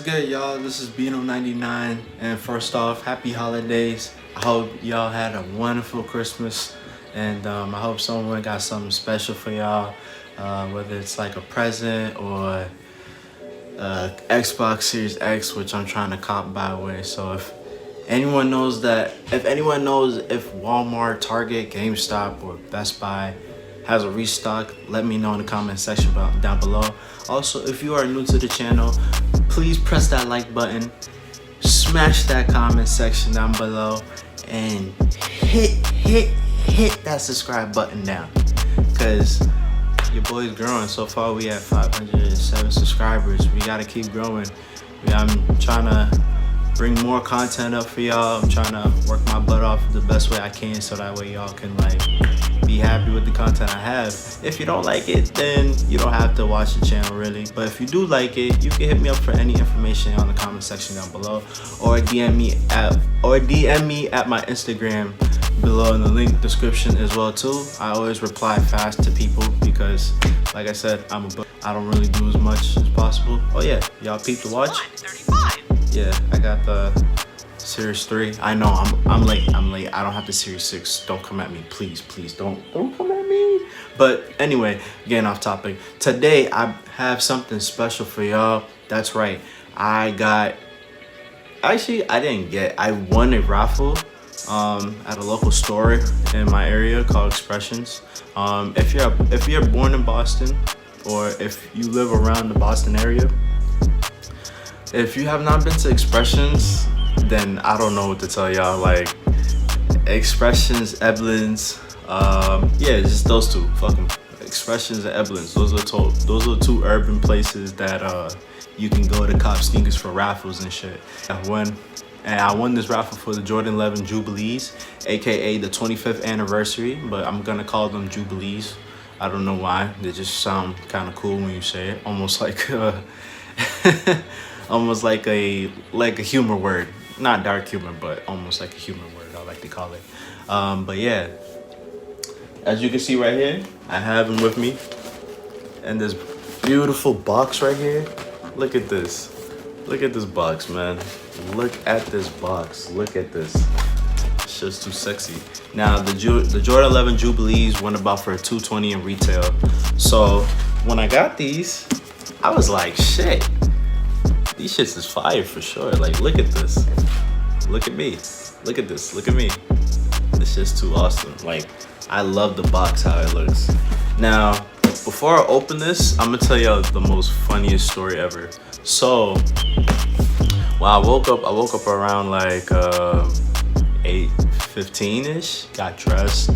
good, y'all? This is Bino99, and first off, happy holidays. I hope y'all had a wonderful Christmas, and I hope someone got something special for y'all, whether it's like a present or Xbox Series X, which I'm trying to cop, by the way. So if anyone knows if Walmart, Target, GameStop, or Best Buy has a restock, let me know in the comment section down below. Also, if you are new to the channel, please press that like button, smash that comment section down below, and hit that subscribe button down, because your boy's growing. So far we have 507 subscribers. We gotta keep growing. I'm trying to bring more content up for y'all. I'm trying to work my butt off the best way I can, so that way y'all can be happy with the content I have. If you don't like it, then you don't have to watch the channel really. But if you do like it, you can hit me up for any information on the comment section down below, or DM me at my Instagram below in the link description as well too. I always reply fast to people because, like I said, I don't really do as much as possible. Oh yeah, y'all peep the watch. Yeah, I got the Series 3. I know I'm late. I don't have the Series 6. Don't come at me, please don't come at me. But anyway, getting off topic. Today I have something special for y'all. That's right. I won a raffle at a local store in my area called Expressions. If you're born in Boston, or if you live around the Boston area, if you have not been to Expressions, then I don't know what to tell y'all. Like Expressions, 11's, yeah, just those two. Fucking Expressions and 11's. Those are two urban places that you can go to cop sneakers for raffles and shit. I won this raffle for the Jordan 11 Jubilees, aka the 25th anniversary, but I'm gonna call them Jubilees. I don't know why. They just sound kind of cool when you say it, almost like almost like a humor word. Not dark humor, but almost like a humor word, I like to call it. But yeah, as you can see right here, I have them with me in this beautiful box right here. Look at this. Look at this box, man. Look at this box. Look at this. It's just too sexy. Now, the Jordan 11 Jubilees went about for $220 in retail. So when I got these, I was like, shit. These shits is fire for sure. Like, look at this. Look at me. Look at this. Look at me. This shit's too awesome. Like, I love the box, how it looks. Now, before I open this, I'm gonna tell y'all the most funniest story ever. So, when I woke up around like 8:15-ish, got dressed,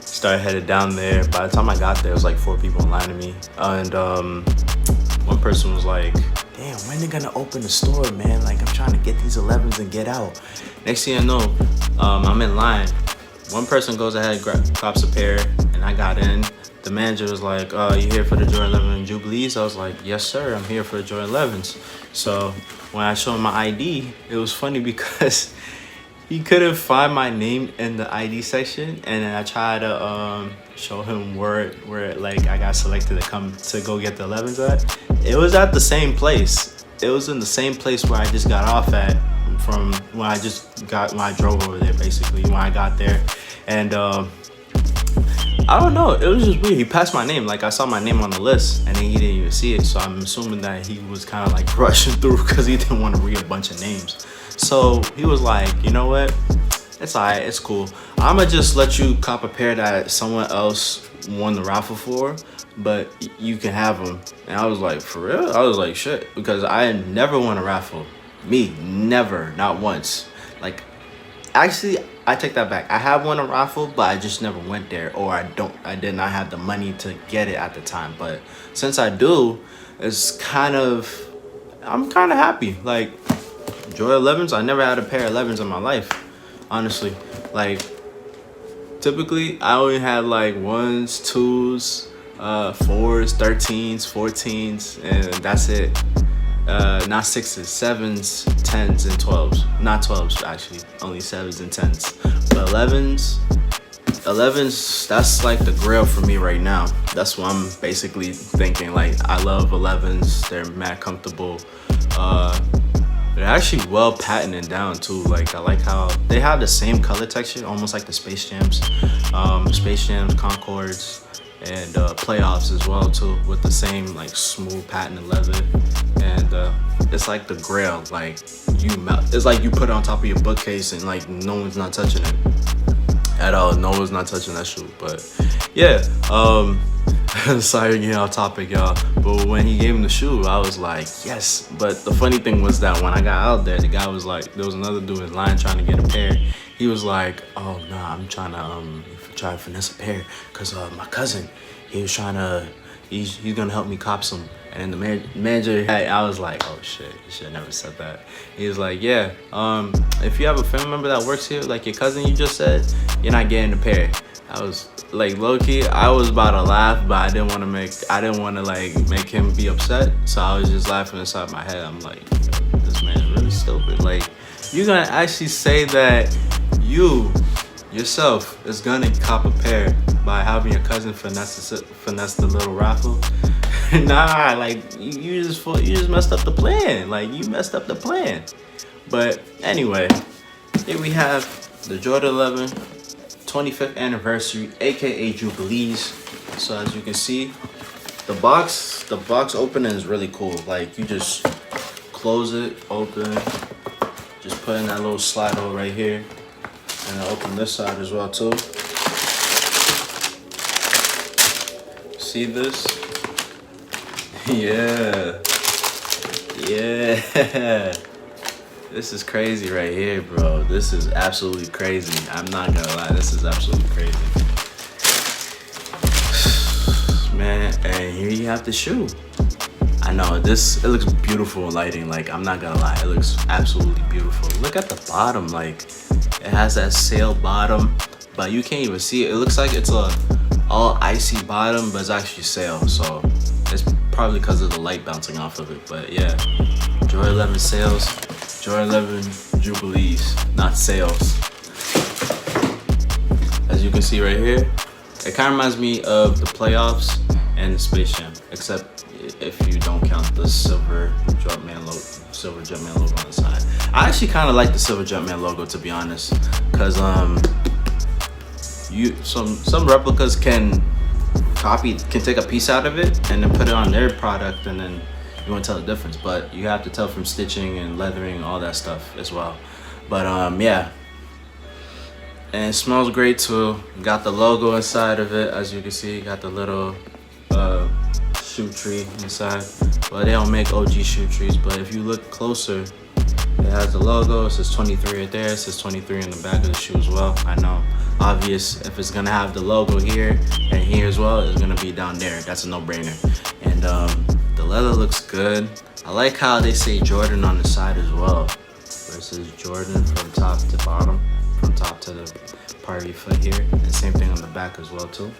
started headed down there. By the time I got there, it was like 4 people in line to me. And one person was like, damn, when they gonna open the store, man? Like, I'm trying to get these 11's and get out. Next thing I know, I'm in line. One person goes ahead, cops a pair, and I got in. The manager was like, you here for the Jordan 11 Jubilees? I was like, yes, sir, I'm here for the Jordan 11's. So when I showed him my ID, it was funny because he couldn't find my name in the ID section, and then I tried to show him where like I got selected to come to go get the 11's at. It was at the same place. It was in the same place where I just got off at from when I drove over there, basically, when I got there. And I don't know, it was just weird. He passed my name, like I saw my name on the list, and then he didn't even see it. So I'm assuming that he was kind of like rushing through because he didn't want to read a bunch of names. So he was like, you know what? It's alright, it's cool. I'ma just let you cop a pair that someone else won the raffle for, but you can have them. And I was like, for real? I was like, shit, because I never won a raffle. Me, never, not once. Like, actually, I take that back. I have won a raffle, but I just never went there, or I did not have the money to get it at the time. But since I do, I'm kind of happy. Like, Jordan 11's, I never had a pair of 11's in my life, honestly. Like, typically I only had like 1s, 2s, 4s, 13s, 14s, and that's it. Not 6s, 7s, 10s, and 12s. Not 12s, actually, only 7s and 10s. But 11's, 11's, that's like the grail for me right now. That's what I'm basically thinking. Like, I love 11's. They're mad comfortable. They're actually well patented down too. Like, I like how they have the same color texture, almost like the Space Jams, Concords, and Playoffs as well too, with the same like smooth patented leather. And it's like the grail. Like, it's like you put it on top of your bookcase and like no one's not touching it at all. No one's not touching that shoe. But yeah, sorry getting off topic, y'all. But when he gave him the shoe, I was like, yes. But the funny thing was that when I got out there, the guy was like, there was another dude in line trying to get a pair. He was like, oh nah, I'm trying to finesse a pair, cause my cousin, he was trying to, he's gonna help me cop some. And then the manager, I was like, oh shit, you should have never said that. He was like, yeah, if you have a family member that works here, like your cousin you just said, you're not getting a pair. I was like, low key, I was about to laugh, but I didn't want to like make him be upset. So I was just laughing inside my head. I'm like, this man's really stupid. Like, you're gonna actually say that you yourself is gonna cop a pair by having your cousin finesse the little raffle? Nah, like you just messed up the plan. Like, you messed up the plan. But anyway, here we have the Jordan 11 25th anniversary, aka Jubilees. So as you can see, the box opening is really cool. Like, you just close it, open, just put in that little slide hole right here, and I open this side as well too. See this? Yeah. This is crazy right here, bro. This is absolutely crazy. I'm not gonna lie, this is absolutely crazy. Man, and here you have the shoe. I know, it looks beautiful in lighting. Like, I'm not gonna lie, it looks absolutely beautiful. Look at the bottom, like, it has that sail bottom, but you can't even see it. It looks like it's a all icy bottom, but it's actually sail, so it's probably because of the light bouncing off of it. But yeah, Jordan 11 sails, Jordan 11 Jubilees, not sales. As you can see right here, it kind of reminds me of the Playoffs and the Space Jam, except if you don't count the silver Jumpman logo on the side. I actually kind of like the silver Jumpman logo, to be honest, because some replicas can take a piece out of it and then put it on their product, and then you won't tell the difference. But you have to tell from stitching and leathering and all that stuff as well. But yeah, and it smells great too. Got the logo inside of it, as you can see. Got the little shoe tree inside. Well, they don't make OG shoe trees, but if you look closer, it has the logo. It says 23 right there. It says 23 in the back of the shoe as well. I know, obvious, if it's gonna have the logo here and here as well, it's gonna be down there. That's a no-brainer. And the leather looks good. I like how they say Jordan on the side as well, where it says Jordan from top to bottom, from top to the part of your foot here, and same thing on the back as well too.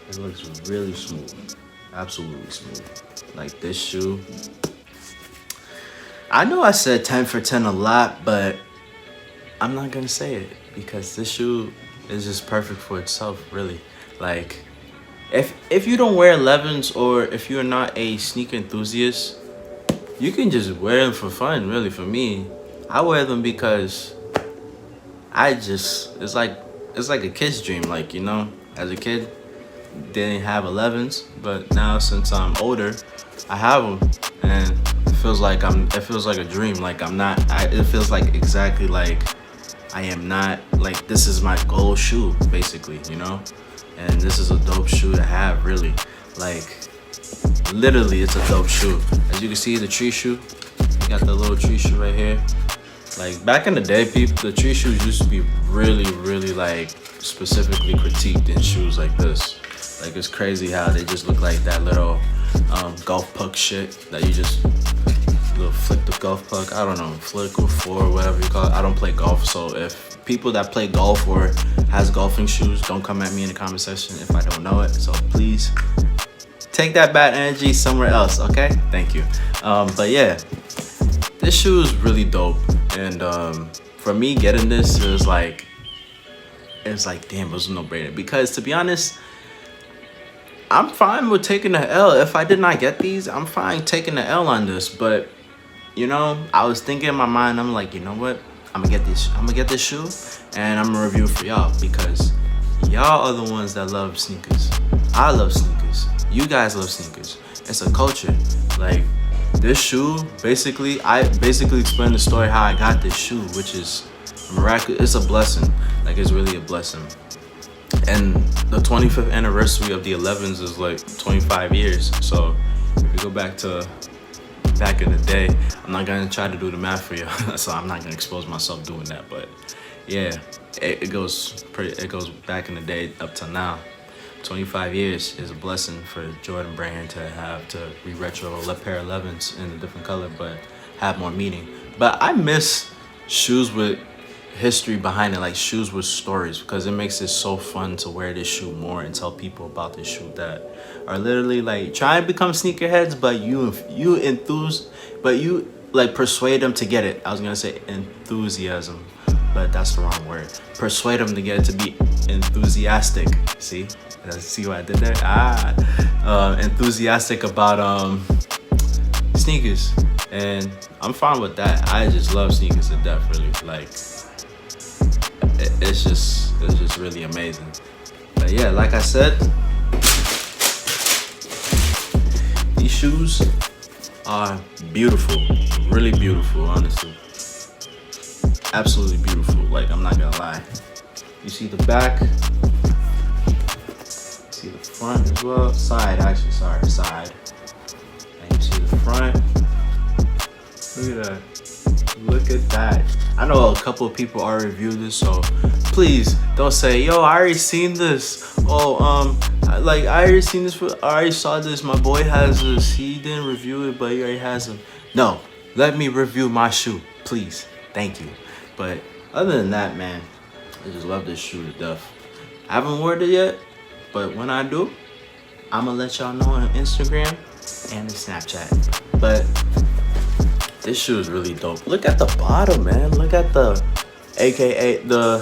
It looks really smooth, absolutely smooth. Like, this shoe, I know I said 10 for 10 a lot, but I'm not gonna say it, because this shoe is just perfect for itself, really. Like, if you don't wear 11's, or if you're not a sneaker enthusiast, you can just wear them for fun, really. For me, I wear them because it's like a kid's dream. Like, you know, as a kid, didn't have 11's, but now since I'm older, I have them, and it feels like a dream. Like, it feels like exactly like I am not, like, this is my goal shoe, basically, you know? And this is a dope shoe to have, really. Like, literally, it's a dope shoe. As you can see, the tree shoe, you got the little tree shoe right here. Like, back in the day, people, the tree shoes used to be really, really, like, specifically critiqued in shoes like this. Like, it's crazy how they just look like that little golf puck shit that you just little flick the golf puck. I don't know, flick or four, whatever you call it. I don't play golf, so if people that play golf or has golfing shoes, don't come at me in the comment section if I don't know it. So please take that bad energy somewhere else, okay? Thank you. But yeah, this shoe is really dope, and for me, getting this is like, it's like, damn, it was a no-brainer. Because to be honest, I'm fine with taking the L. If I did not get these, I'm fine taking the L on this. But you know, I was thinking in my mind, I'm like, you know what? I'm gonna get this shoe, and I'm gonna review for y'all, because y'all are the ones that love sneakers. I love sneakers. You guys love sneakers. It's a culture. Like, this shoe, basically, I basically explained the story how I got this shoe, which is miraculous. It's a blessing. Like, it's really a blessing. And the 25th anniversary of the 11's is like 25 years. So if you go back in the day, I'm not gonna try to do the math for you, so I'm not gonna expose myself doing that. But yeah, it goes back in the day up to now. 25 years is a blessing for Jordan brand to have to re-retro a pair of 11's in a different color, but have more meaning. But I miss shoes with history behind it, like shoes with stories, because it makes it so fun to wear this shoe more and tell people about this shoe that are literally like trying to become sneakerheads, but you like persuade them to get it. I was gonna say enthusiasm, but that's the wrong word. Persuade them to get it, to be enthusiastic. See what I did there? Enthusiastic about sneakers, and I'm fine with that. I just love sneakers to death, really. Like, it's just really amazing. But yeah, like I said, these shoes are beautiful, really beautiful, honestly. Absolutely beautiful. Like, I'm not gonna lie. You see the back, see the front as well. Side, actually, sorry, side. And you see the front. Look at that. Look at that. I know a couple of people already reviewed this, so please don't say, yo, I already seen this. Oh, like, I already seen this. I already saw this. My boy has this. He didn't review it, but he already has them. No, let me review my shoe, please. Thank you. But other than that, man, I just love this shoe to death. I haven't worn it yet, but when I do, I'm gonna let y'all know on Instagram and the Snapchat. But this shoe is really dope. Look at the bottom, man. Look at the, AKA the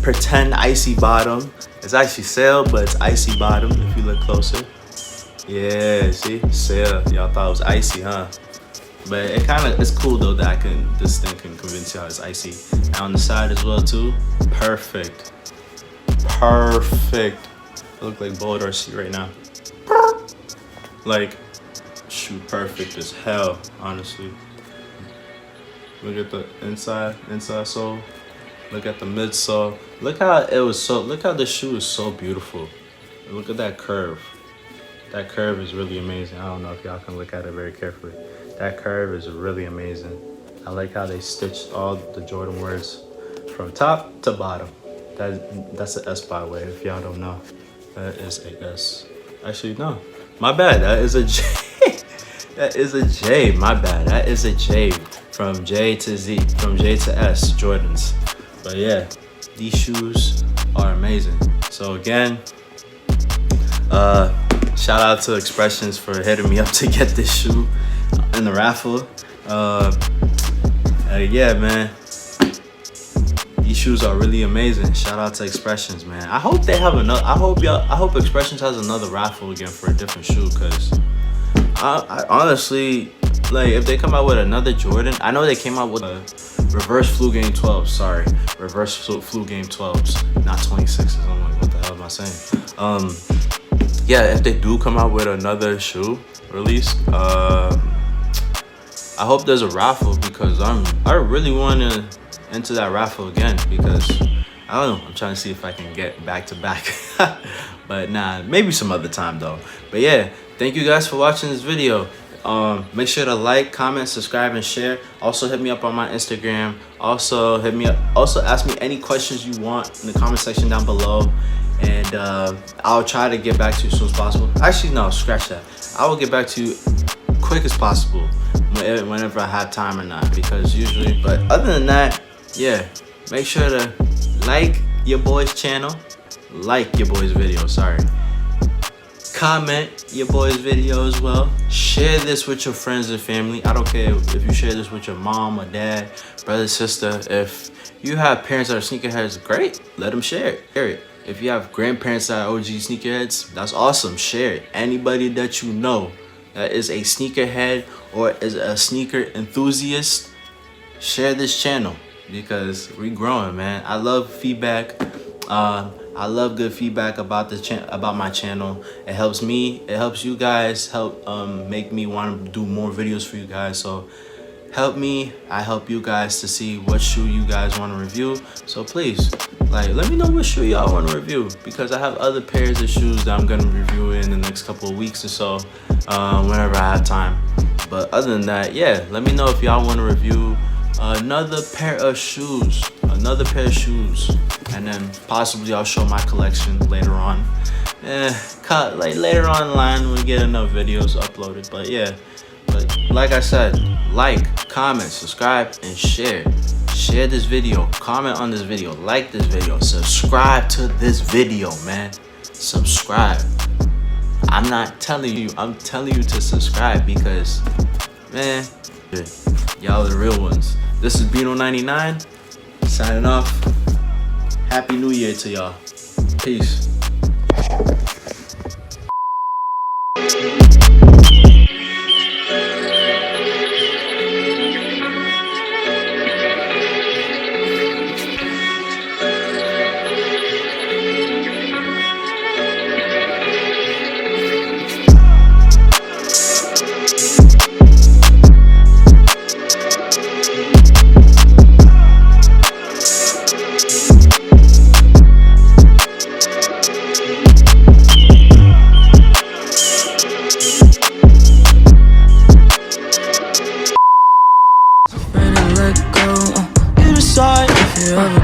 pretend icy bottom. It's actually sail, but it's icy bottom if you look closer. Yeah, see, sail. Y'all thought it was icy, huh? But it's cool though that this thing can convince y'all it's icy. And on the side as well too. Perfect. Perfect. I look like Bold RC right now. Like, shoe perfect as hell, honestly. Look at the inside sole. Look at the midsole. Look how the shoe is so beautiful. Look at that curve. That curve is really amazing. I don't know if y'all can look at it very carefully. That curve is really amazing. I like how they stitched all the Jordan words from top to bottom. That's an S, by the way, if y'all don't know. That is a S. Actually, no. My bad. That is a J. That is a J. My bad. That is a J. From J to Z. From J to S. Jordans. But yeah, these shoes are amazing. So again, shout out to Expressions for hitting me up to get this shoe in the raffle. Yeah, man, these shoes are really amazing. Shout out to Expressions, man. I hope they have another. I hope Expressions has another raffle again for a different shoe, cause I honestly, like, if they come out with another Jordan, I know they came out with a reverse flu game 12. Sorry, reverse flu game 12s, not 26s. I'm like, what the hell am I saying? Yeah, if they do come out with another shoe release, I hope there's a raffle, because I really want to enter that raffle again, because I don't know, I'm trying to see if I can get back to back. But nah, maybe some other time though. But yeah, thank you guys for watching this video. Make sure to like, comment, subscribe, and share. Also hit me up on my Instagram. Also hit me up. Also ask me any questions you want in the comment section down below, and I'll try to get back to you as soon as possible. Actually, no, scratch that. I will get back to you quick as possible whenever I have time or not, because usually. But other than that, yeah, make sure to like your boy's channel, like your boy's video. Sorry. comment your boy's video as well. Share this with your friends and family. I don't care if you share this with your mom or dad, brother, sister. If you have parents that are sneakerheads, great, let them share it. If you have grandparents that are OG sneakerheads, that's awesome, share it. Anybody that you know that is a sneakerhead or is a sneaker enthusiast, share this channel because we growing, man. I love feedback. I love good feedback about about my channel. It helps me, it helps you guys, help make me want to do more videos for you guys. So help me, I help you guys to see what shoe you guys want to review. So please, like, let me know what shoe y'all want to review, because I have other pairs of shoes that I'm gonna review in the next couple of weeks or so, whenever I have time. But other than that, yeah, let me know if y'all want to review another pair of shoes, and then possibly I'll show my collection later on. Like later on in line when we get enough videos uploaded. But yeah, but like I said, like, comment, subscribe, and share. Share this video, comment on this video, like this video, subscribe to this video, man. Subscribe. I'm not telling you, I'm telling you to subscribe because, man, y'all are the real ones. This is Bino99 signing off. Happy New Year to y'all. Peace. If you ever